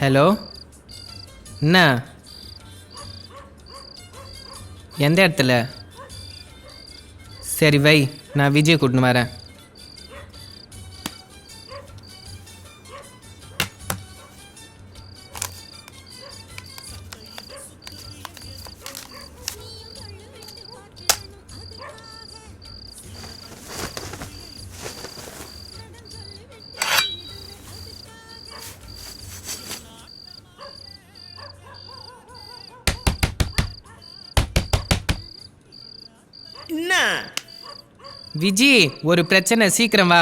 Hello, என்ன எந்த இடத்துல? சரி வை, நான் விஜய் கூட்டின்னு வரேன். என்ன விஜி, ஒரு பிரச்சனை, சீக்கிரம் வா.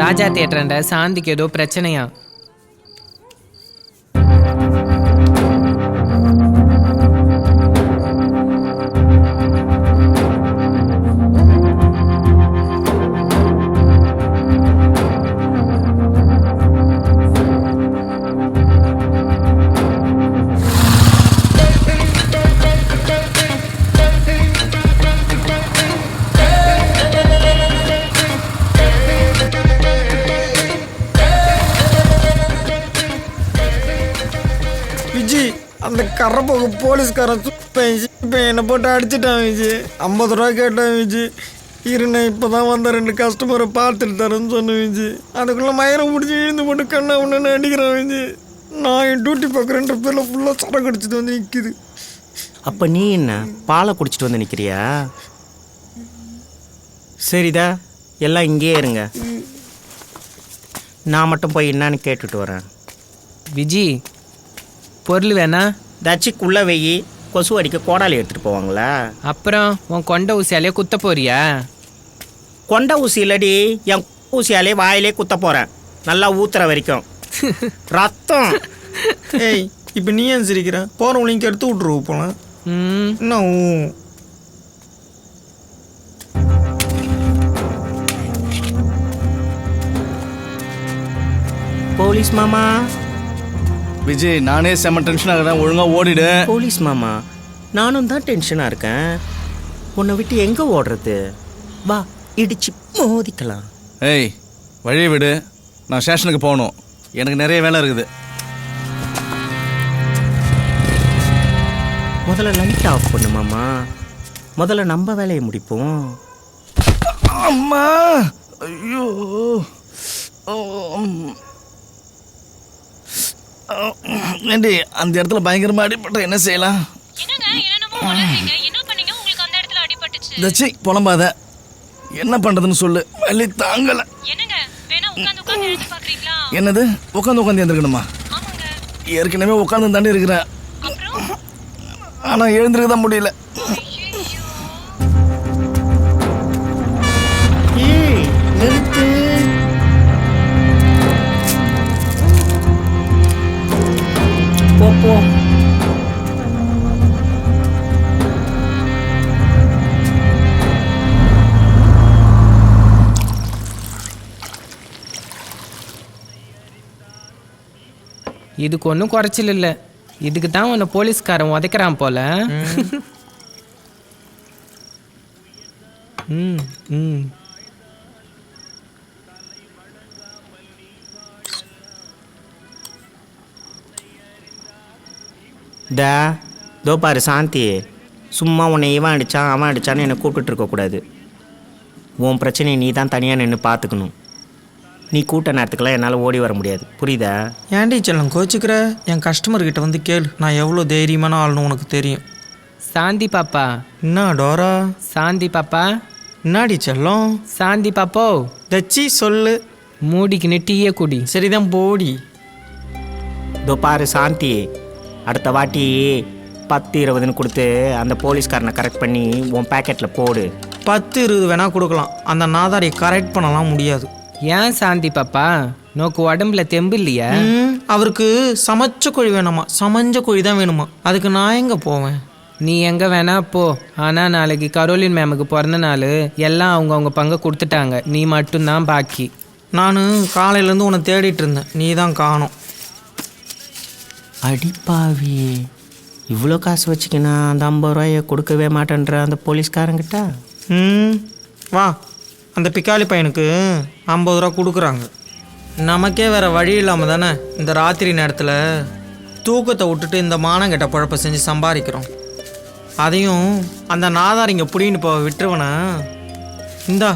ராஜா தியேட்டர்ன்ற சாந்திக்கு ஏதோ பிரச்சனையா? விஜய், அந்த கரப்போக்கு போலீஸ்காரன் இப்போ என்னை போட்டு அடிச்சிட்டான் விஜய். 50 ரூபா கேட்டான் விஜய். இருண்ணே, இப்போ தான் வந்த 2 கஸ்டமரை பார்த்துட்டு தரேன்னு சொன்னேன் விஜய். அதுக்குள்ளே மயிரம் பிடிச்சி இழுந்து போட்டு கண்ணா ஒன்று அடிக்கிறான் விஜய். நான் என் டியூட்டி பார்க்குறேன்ற பேரில் ஃபுல்லாக சரக்கு அடிச்சுட்டு வந்து நிற்கிது. அப்போ நீ என்ன பாலை குடிச்சிட்டு வந்து நிற்கிறியா? சரிதா, எல்லாம் இங்கேயே இருங்க, நான் மட்டும் போய் என்னான்னு கேட்டுட்டு வரேன். விஜி, பொருள் வேணா? தச்சிக்குள்ளே வெயி, கொசு அடிக்க கோடாலி எடுத்துகிட்டு போவாங்களா? அப்புறம் உன் கொண்ட ஊசியாலே குத்த போறியா? கொண்ட ஊசி இல்லடி, என் ஊசியாலே வாயிலே குத்த போகிறேன், நல்லா ஊத்துற வரைக்கும் ரத்தம். ஏய், இப்போ நீ ஏன் சிரிக்கிற? போகிறவங்களையும் எடுத்து விட்ருவோம் போகலாம். இன்னும் போலீஸ் மாமா. விஜய், நானே செம்ம டென்ஷன் ஆகிறேன், ஒழுங்காக ஓடிடு. போலீஸ் மாமா, நானும் தான் டென்ஷனாக இருக்கேன். உன்னை விட்டு எங்கே ஓடுறது? வா, இடிச்சு மோதிக்கலாம். ஏய், வழியை விடு, நான் ஸ்டேஷனுக்கு போகணும், எனக்கு நிறைய வேலை இருக்குது. முதல்ல லைட் ஆஃப் பண்ணு மாமா, முதல்ல நம்ம வேலையை முடிப்போம். அம்மா, ஐயோ, ஏண்டி அந்த இடத்துல பயங்கரமா அடிபட்ட என்ன செய்யலாம்? தச்சி புலம்பாத, என்ன பண்றதுன்னு சொல்லு, வலி தாங்கல. என்னது உட்காந்து உட்காந்து எழுந்திருக்கணுமா? ஏற்கனவே உட்காந்து தாண்டி இருக்கிறேன், ஆனா எழுந்திருக்க தான் முடியல. நிறுத்து. போ. இதுக்கு ஒன்றும் குறைச்சல் இல்லை, இதுக்கு தான் உன்னை போலீஸ்காரன் உதைக்கிறான் போல. தோ பாரு சாந்தி, சும்மா உன்னை இவன் அடித்தான் அவன் அடித்தான்னு என்னை கூப்பிட்டு இருக்கக்கூடாது. உன் பிரச்சனையை நீ தான் தனியாக நின்று பார்த்துக்கணும். நீ கூட்ட நேரத்துக்கெல்லாம் என்னால் ஓடி வர முடியாது, புரியுதா? ஏன்டி செல்லம் கோச்சிக்கிற? என் கஸ்டமர்கிட்ட வந்து கேளு, நான் எவ்வளோ தைரியமான ஆள்னு உனக்கு தெரியும். சாந்தி பாப்பா. என்ன டோரா? சாந்தி பாப்பா. என்னாடி செல்லம்? சாந்தி பாப்போ. தச்சி சொல்லு. மூடிக்கு டீயே குடி. சரிதான் போடி. தோ பாரு சாந்தி, அடுத்த வாட்டி 10-20ன்னு கொடுத்து அந்த போலீஸ்காரனை கரெக்ட் பண்ணி உன் பேக்கெட்டில் போடு. 10-20 வேணா கொடுக்கலாம், அந்த நாதாரியை கரெக்ட் பண்ணலாம் முடியாது. ஏன் சாந்தி பாப்பா, நோக்கு உடம்புல தெம்பு இல்லையா? அவருக்கு சமைச்ச கோழி வேணாமா, சமைஞ்ச கோழி தான் வேணுமா, அதுக்கு நான் எங்கே போவேன்? நீ எங்கே வேணா போ, ஆனால் நாளைக்கு கரோலின் மேமுக்கு பிறந்த நாள், எல்லாம் அவங்க பங்கை கொடுத்துட்டாங்க, நீ மட்டும்தான் பாக்கி. நான் காலையிலேருந்து உன்னை தேடிட்டு இருந்தேன், நீ தான் காணோம். அடிப்பாவி, இவ்வளோ காசு வச்சுக்கினா அந்த 50 ரூபாயை கொடுக்கவே மாட்டேன்ற அந்த போலீஸ்காரங்கிட்ட. வா, அந்த பிக்காளி பையனுக்கு 50 ரூபா கொடுக்குறாங்க. நமக்கே வேறு வழி இல்லாமல் தானே இந்த ராத்திரி நேரத்தில் தூக்கத்தை விட்டுட்டு இந்த மானங்கெட்ட பழப்பை செஞ்சு சம்பாதிக்கிறோம். அதையும் அந்த நாதாரிங்க புடின்னு போக விட்டுருவனா? இந்தா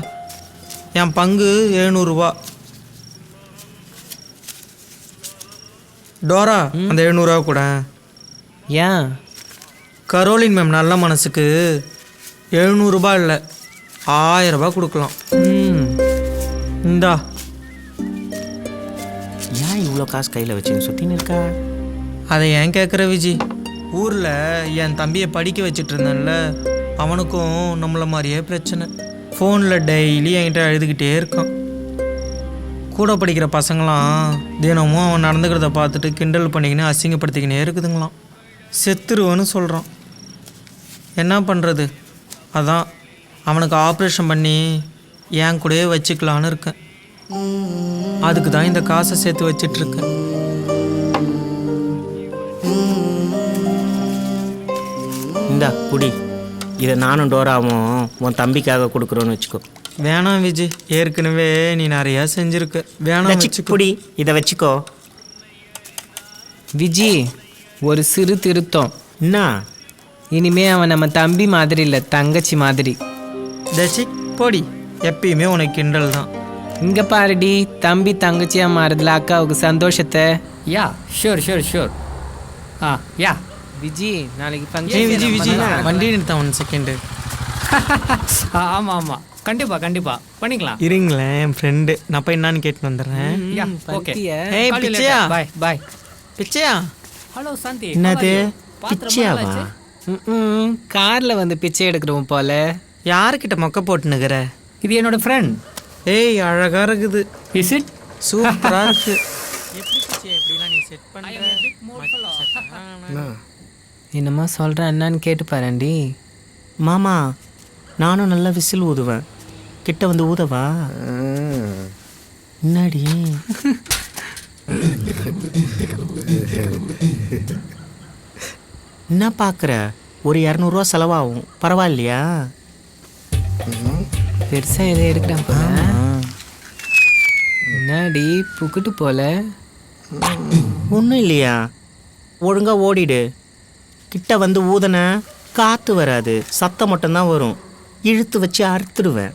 என் பங்கு 700 ரூபா. டோரா, அந்த 700 ரூபா கூட. ஏன்? கரோலின் மேம் நல்ல மனசுக்கு 700 ரூபா இல்லை 1000 ரூபா கொடுக்கலாம். இந்தா. ஏன் இவ்வளோ காசு கையில் வச்சுன்னு சுற்றின்னு இருக்கா? அதை ஏன் கேட்குற விஜி? ஊரில் என் தம்பியை படிக்க வச்சிட்டு இருந்தேன்ல, அவனுக்கும் நம்மளை மாதிரியே பிரச்சனை. ஃபோனில் டெய்லி என்கிட்ட எழுதுகிட்டே இருக்கான். கூட படிக்கிற பசங்களாம் தினமும் அவன் நடந்துக்கிறத பார்த்துட்டு கிண்டல் பண்ணிக்கின்னு அசிங்கப்படுத்திக்கினே இருக்குதுங்களாம். செத்துருவேன்னு சொல்கிறான். என்ன பண்ணுறது? அதான் அவனுக்கு ஆப்ரேஷன் பண்ணி என் கூடயே வச்சுக்கலான்னு இருக்கேன். அதுக்கு தான் இந்த காசை சேர்த்து வச்சிட்ருக்கேன். இந்தா புடி. இதை நானும் டோராவும் உன் தம்பிக்காக கொடுக்குறோன்னு வச்சுக்கோ. வேணாம் விஜி, ஏற்கனவே நீ நிறையா செஞ்சுருக்க. வேணாம் வச்சுக்கோ. புடி, இதை வச்சுக்கோ. விஜி, ஒரு சிறு திருத்தம். என்ன? இனிமே அவன் நம்ம தம்பி மாதிரி இல்லை, தங்கச்சி மாதிரி. தச்சி போடி, எப்பயுமே உனக்கு கிண்டல் தான். இங்கே பாருடி, தம்பி தங்கச்சியா மாறுதுல அக்காவுக்கு சந்தோஷத்தை. Yeah sure sure sure. Yeah Viji, நாளைக்கு விஜி விஜி ஃபங்க்ஷன். வண்டி நிறுத்தான் 1 செகண்டு. ஆமாம் ஆமாம், கண்டிப்பாக கண்டிப்பாக பண்ணிக்கலாம். இருங்களேன், என் ஃப்ரெண்டு. நான் போய் என்னன்னு கேட்டு வந்துடுறேன். Yeah okay. ஏய் பிச்சையா, பாய் பாய். பிச்சையா. ஹலோ சாந்தி. என்னது பிச்சையாவா? காரில் வந்து பிச்சை எடுக்கிறோம் போல. யாருக்கிட்ட மொக்க போட்டுனுக்குற? இது என்னோட ஃப்ரெண்ட். ஏய் அழகா இருக்குது. Is it? சூப்பரா இருக்கு. எப்படி பிச்சை எப்படிலாம் நீ செட் பண்ற? என்னம்மா சொல்கிறேன், என்னன்னு கேட்டு பாருண்டி. மாமா, நானும் நல்லா விசில் ஊதுவேன். கிட்ட வந்து ஊதவா? என்னடி? என்ன பார்க்குற? ஒரு 200 ரூபா செலவாகும், பரவாயில்லையா? பெருசாக எதை எடுக்கிறேன் போல. என்னடி புக்கிட்டு போல? ஒன்றும் இல்லையா, ஒழுங்கா ஓடிடு. கிட்ட வந்து ஊதன காற்று வராது, சத்தம் மட்டும்தான் வரும். இழுத்து வச்சு அறுத்துடுவேன்.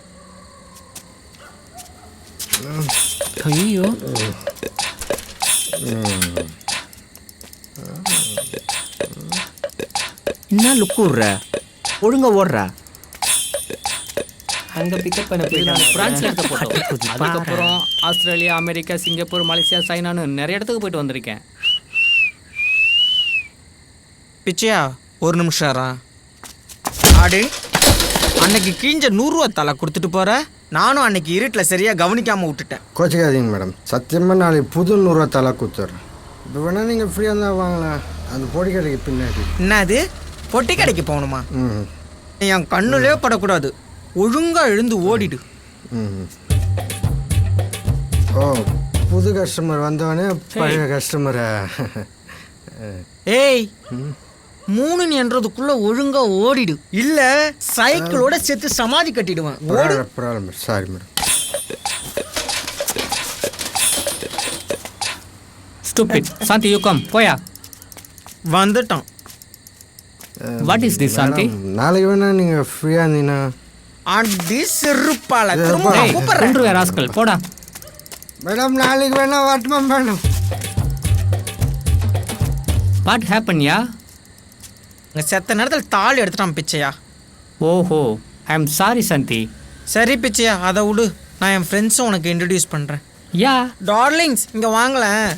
ஐயோ, என்ன லுக்கு விட்ற? ஒழுங்கா ஓடுற. அங்கே பிக்கப் பண்ண இது நான் போயிட்டாங்க. பிரான்ஸ்ல எடுத்த போட்டோ. அதுக்கப்புறம் ஆஸ்திரேலியா, அமெரிக்கா, சிங்கப்பூர், மலேசியா, சைனான்னு நிறைய இடத்துக்கு போயிட்டு வந்திருக்கேன். பிச்சையா, ஒரு நிமிஷம்ரா. ஆடு, அன்னைக்கு கிழிஞ்ச 100 ரூபா தலை கொடுத்துட்டு போற. நானும் அன்னைக்கு இருட்டில் சரியா கவனிக்காம விட்டுட்டேன். கோச்சிக்காதீங்க மேடம், சத்தியமாக நாளைக்கு புது 100 ரூபா தலா கொடுத்துட்றேன். இப்போ வேணால் நீங்கள் ஃப்ரீயாக இருந்தால் வாங்கலாம், அந்த பொடி கடைக்கு பின்னாடி. என்னது, பொட்டி கடைக்கு போகணுமா? ம் என் கண்ணுலே படக்கூடாது, ஒழுங்கா எழுந்து ஓடிடு. ம். ஓ, புது கஸ்டமர் வந்தவனே பழைய கஸ்டமரை. ஏய், 3 என்றதுக்குள்ள ஒழுங்கா ஓடிடு, இல்ல சைக்கிளோட சேர்த்து சமாதி கட்டிடுவேன். ஓடு. பரவாயில்ல, sorry madam. Stupid. Shanti you come. போயா. வந்துட்டான். What is this Shanti? நாளைக்கு வேணால் நீங்கள் ஃப்ரீயாக இருந்தீங்கன்னா. அடி செருப்பால திரும்ப டேய், கூப்பிடுறேன். கொன்றுவே ராஸ்கல், போடா. மேடம் நாளைக்கு வேணால் வரட்டுமா மேடம்? வாட் ஹேப்பன் யா? செத்த நேரத்தில் தாலி எடுத்துட்டான் பிச்சையா. ஓஹோ, ஐ எம் சாரி சாந்தி. சரி பிச்சையா, அதை விடு. நான் என் ஃப்ரெண்ட்ஸும் உனக்கு இன்ட்ரடியூஸ் பண்ணுறேன். யா டார்லிங்ஸ், இங்கே வாங்கலேன்.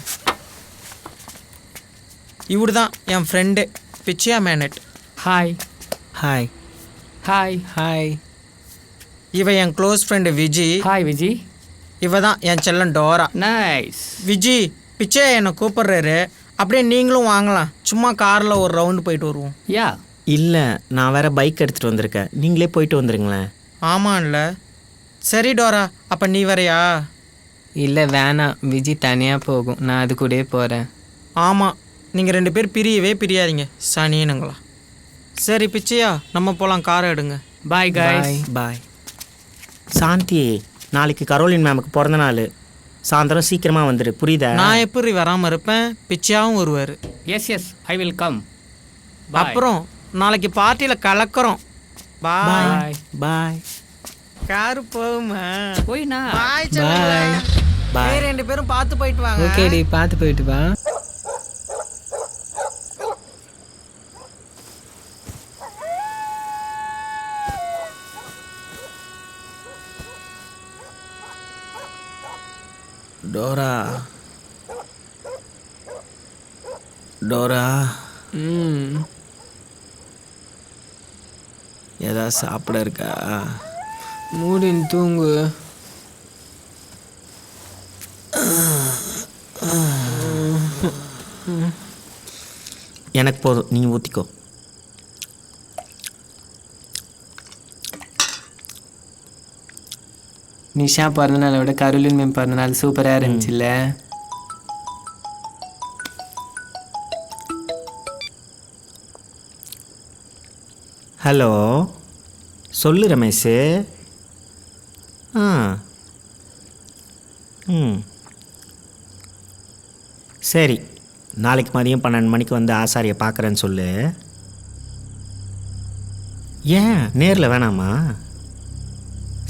இவரு தான் என் ஃப்ரெண்டு பிச்சையா மேனட். Hi hi. Hi hi. இவ என் close friend Viji. Hi Viji. இவ தான் என் செல்லம் டோரா. நைஸ். விஜி, பிச்சையா என்னை கூப்பிட்றாரு. அப்படியே நீங்களும் வாங்கலாம், சும்மா காரில் ஒரு ரவுண்டு போயிட்டு வருவோம். யா இல்லை, நான் வேற பைக் எடுத்துகிட்டு வந்திருக்கேன், நீங்களே போயிட்டு வந்துருங்களேன். ஆமாம்ல. சரி டோரா, அப்போ நீ வரையா? இல்லை வேணாம், விஜி தனியாக போகும், நான் அது கூடயே போகிறேன். ஆமாம், நீங்கள் 2 பேர் பிரியவே பிரியாதீங்க சனியனுங்களா. சரி பிச்சையா, நம்ம போகலாம், காரை எடுங்க. Bye guys. பாய். சாந்தி, நாளைக்கு கரோலின் மேமுக்கு பிறந்த நாள். சாயந்தரம் சீக்கிரமாக வந்துடு, புரியுதா? நான் எப்படி வராமல் இருப்பேன், பிச்சையாவும் வருவார். Yes I will come. அப்புறம் நாளைக்கு பார்ட்டியில் கலக்கிறோம். பாய். பாய். பாய். காரு போகுமா? போயினா. பாய். பாய். பாய். 2 பேரும் பார்த்து போயிட்டு வாங்க. ஓகேடி, பார்த்து போயிட்டு வா. டோரா, டோரா, ஏதாவது சாப்பிட இருக்கா? மூடின்னு தூங்கு. எனக்கு போதும், நீ ஊற்றிக்கோ. நிஷா பிறந்தநாளை விட கரோலின் மேம் பிறந்தநாள் சூப்பராக இருந்துச்சுல்ல? ஹலோ, சொல்லு ரமேஷ். சரி, நாளைக்கு மதியம் 12 மணிக்கு வந்து ஆசாரியை பார்க்குறேன்னு சொல்லு. ஏன் நேரில் வேணாமா?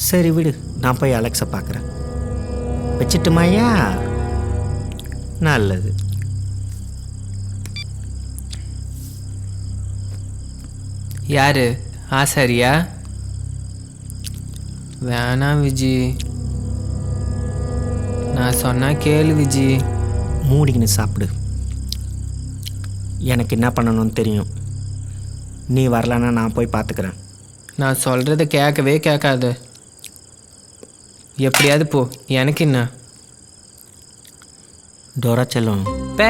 சரி விடு, நான் போய் அலெக்ஸை பார்க்குறேன். வச்சிட்டுமாயா? நல்லது. யாரு? ஆசாரியா? வேணாம் விஜி, நான் சொன்னா கேளு விஜி. மூடிக்கின்னு சாப்பிடு. எனக்கு என்ன பண்ணணும்னு தெரியும். நீ வரலன்னா நான் போய் பார்த்துக்கிறேன். நான் சொல்கிறத கேட்கவே கேட்காது. எப்படியாவது போ, எனக்கு என்ன? டோரா செல்லம். பே.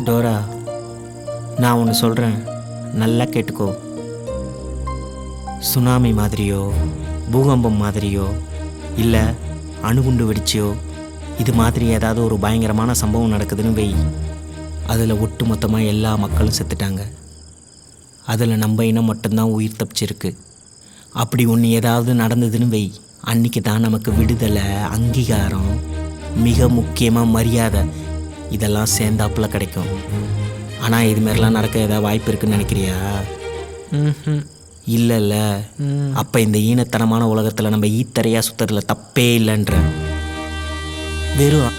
டோரா, நான் ஒன்று சொல்கிறேன், நல்லா கேட்டுக்கோ. சுனாமி மாதிரியோ, பூகம்பம் மாதிரியோ, இல்லை அணுகுண்டு வெடிச்சியோ, இது மாதிரி ஏதாவது ஒரு பயங்கரமான சம்பவம் நடக்குதுன்னு வை. அதில் ஒட்டு மொத்தமாக எல்லா மக்களும் செத்துட்டாங்க. அதில் நம்ம இனம் மட்டும்தான் உயிர் தப்பிச்சிருக்கு. அப்படி ஒன்று ஏதாவது நடந்ததுன்னு வை, அன்றைக்கி தான் நமக்கு விடுதலை, அங்கீகாரம், மிக முக்கியமாக மரியாதை, இதெல்லாம் சேர்ந்தாப்புல கிடைக்கும். ஆனால் இதுமாரிலாம் நடக்க ஏதாவது வாய்ப்பு இருக்குன்னு நினைக்கிறியா? இல்லைல்ல. அப்போ இந்த ஈனத்தனமான உலகத்தில் நம்ம ஈத்தரையாக சுற்றுறதுல தப்பே இல்லைன்ற. வெறும்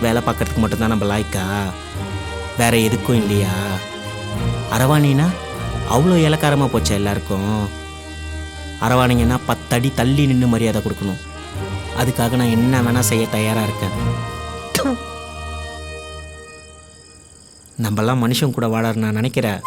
வேலை பார்க்கறதுக்கு மட்டும்தான் நம்ம லாய்க்கா? வேற எதுக்கும் இல்லையா? அரவாணினா அவ்வளோ இலக்காரமாக போச்சா எல்லாருக்கும்? அரவாணிங்கன்னா 10 அடி தள்ளி நின்று மரியாதை கொடுக்கணும். அதுக்காக நான் என்ன வேணால் செய்ய தயாராக இருக்கேன். நம்மலாம் மனுஷன் கூட வாழற நான் நினைக்கிறேன்.